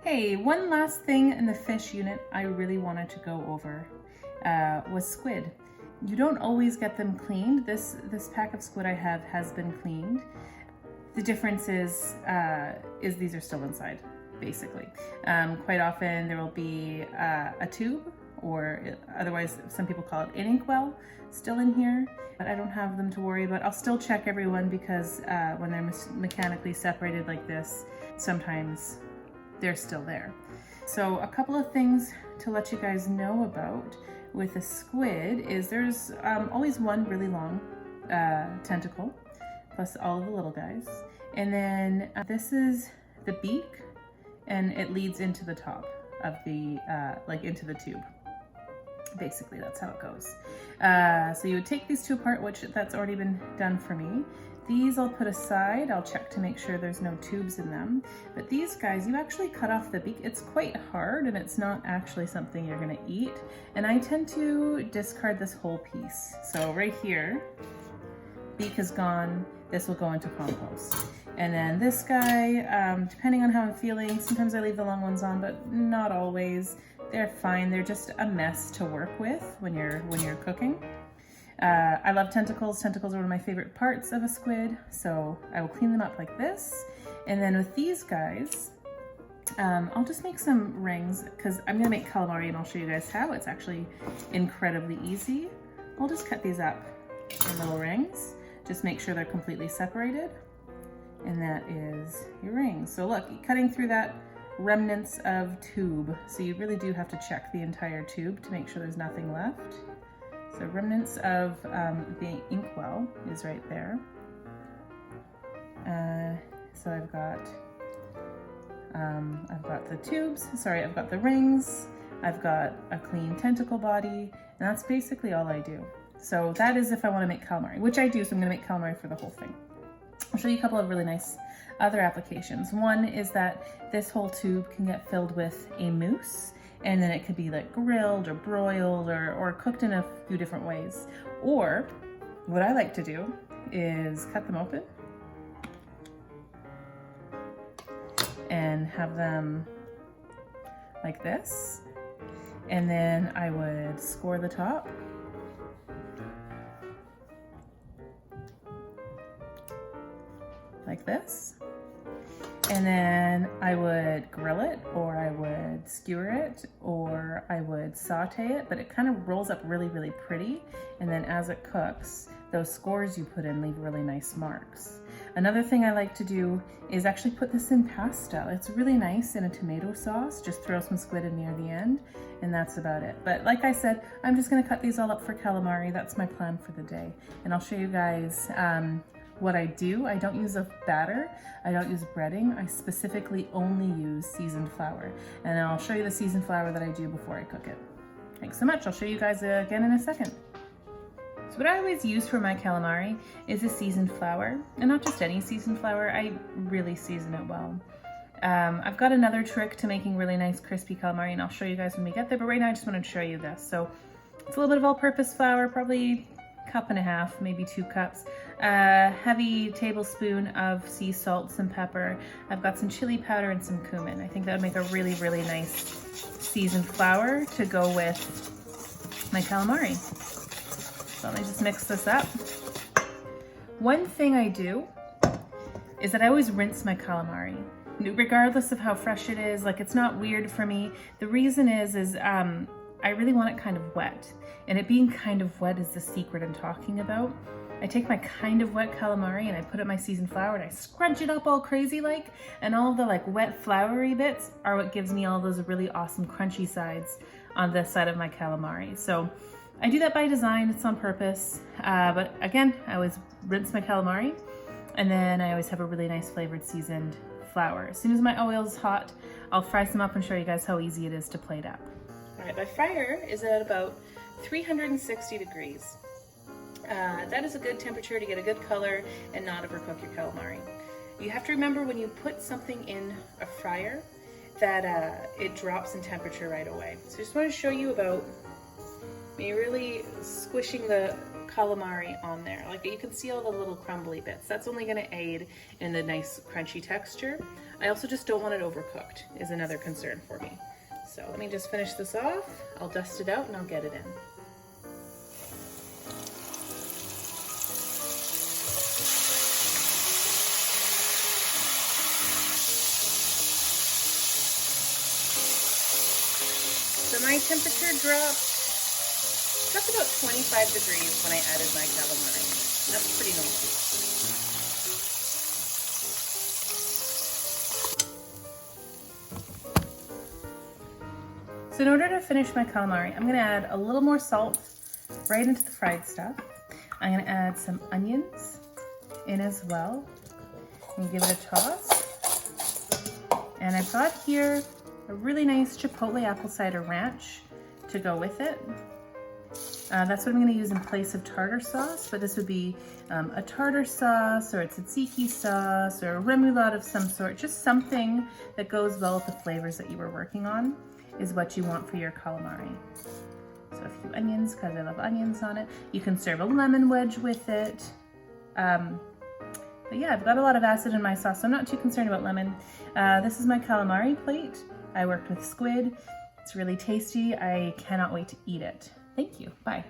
Hey, one last thing in the fish unit I really wanted to go over was squid. You don't always get them cleaned. This pack of squid I have has been cleaned. The difference is these are still inside, basically. Quite often there will be a tube, or otherwise some people call it an inkwell, still in here. But I don't have them to worry about. I'll still check everyone because when they're mechanically separated like this, sometimes they're still there. So a couple of things to let you guys know about with a squid is there's always one really long tentacle, plus all of the little guys. And then this is the beak, and it leads into the top of the, like into the tube. Basically, that's how it goes. So you would take these two apart, which that's already been done for me. These I'll put aside. I'll check to make sure there's no tubes in them. But these guys, you actually cut off the beak. It's quite hard and it's not actually something you're gonna eat. And I tend to discard this whole piece. So right here, beak is gone. This will go into compost. And then this guy, depending on how I'm feeling, sometimes I leave the long ones on, but not always. They're fine. They're just a mess to work with when you're cooking. I love tentacles. Tentacles are one of my favorite parts of a squid, so I will clean them up like this. And then with these guys, I'll just make some rings because I'm gonna make calamari and I'll show you guys how. It's actually incredibly easy. I'll just cut these up in little rings. Just make sure they're completely separated. And that is your ring. So look, cutting through that remnants of tube. So you really do have to check the entire tube to make sure there's nothing left. So remnants of the inkwell is right there. So I've got the tubes, sorry, I've got the rings, I've got a clean tentacle body, and that's basically all I do. So that is if I want to make calamari, which I do, so I'm going to make calamari for the whole thing. I'll show you a couple of really nice other applications. One is that this whole tube can get filled with a mousse, and then it could be like grilled or broiled or cooked in a few different ways. Or what I like to do is cut them open and have them like this. And then I would score the top. Like this. And then I would grill it, or I would skewer it, or I would saute it, but it kind of rolls up really, really pretty. And then as it cooks, those scores you put in leave really nice marks. Another thing I like to do is actually put this in pasta. It's really nice in a tomato sauce. Just throw some squid in near the end, and that's about it. But like I said, I'm just gonna cut these all up for calamari. That's my plan for the day. And I'll show you guys what I do. I don't use a batter. I don't use breading. I specifically only use seasoned flour. And I'll show you the seasoned flour that I do before I cook it. Thanks so much. I'll show you guys again in a second. So what I always use for my calamari is a seasoned flour, and not just any seasoned flour. I really season it well. I've got another trick to making really nice crispy calamari, and I'll show you guys when we get there, but right now I just wanted to show you this. So it's a little bit of all-purpose flour, probably cup and a half, maybe 2 cups. A heavy tablespoon of sea salt, some pepper. I've got some chili powder and some cumin. I think that would make a really, really nice seasoned flour to go with my calamari. So let me just mix this up. One thing I do is that I always rinse my calamari, regardless of how fresh it is. Like, it's not weird for me. The reason is I really want it kind of wet. And it being kind of wet is the secret I'm talking about. I take my kind of wet calamari and I put it in my seasoned flour and I scrunch it up all crazy like, and all of the like wet floury bits are what gives me all those really awesome crunchy sides on this side of my calamari. So I do that by design, it's on purpose. But again, I always rinse my calamari, and then I always have a really nice flavored seasoned flour. As soon as my oil is hot, I'll fry some up and show you guys how easy it is to plate up. All right, my fryer is at about 360 degrees. That is a good temperature to get a good color and not overcook your calamari. You have to remember when you put something in a fryer that it drops in temperature right away. So I just want to show you about me really squishing the calamari on there. Like you can see all the little crumbly bits. That's only gonna aid in the nice crunchy texture. I also just don't want it overcooked, is another concern for me. So let me just finish this off. I'll dust it out and I'll get it in. So my temperature dropped just about 25 degrees when I added my calamari. That's pretty normal. So in order to finish my calamari, I'm gonna add a little more salt right into the fried stuff. I'm gonna add some onions in as well and give it a toss. And I've got here a really nice chipotle apple cider ranch to go with it. That's what I'm going to use in place of tartar sauce, but this would be a tartar sauce or a tzatziki sauce or a remoulade of some sort. Just something that goes well with the flavors that you were working on is what you want for your calamari. So a few onions, because I love onions on it. You can serve a lemon wedge with it. But yeah, I've got a lot of acid in my sauce, so I'm not too concerned about lemon. This is my calamari plate. I worked with squid. It's really tasty. I cannot wait to eat it. Thank you. Bye.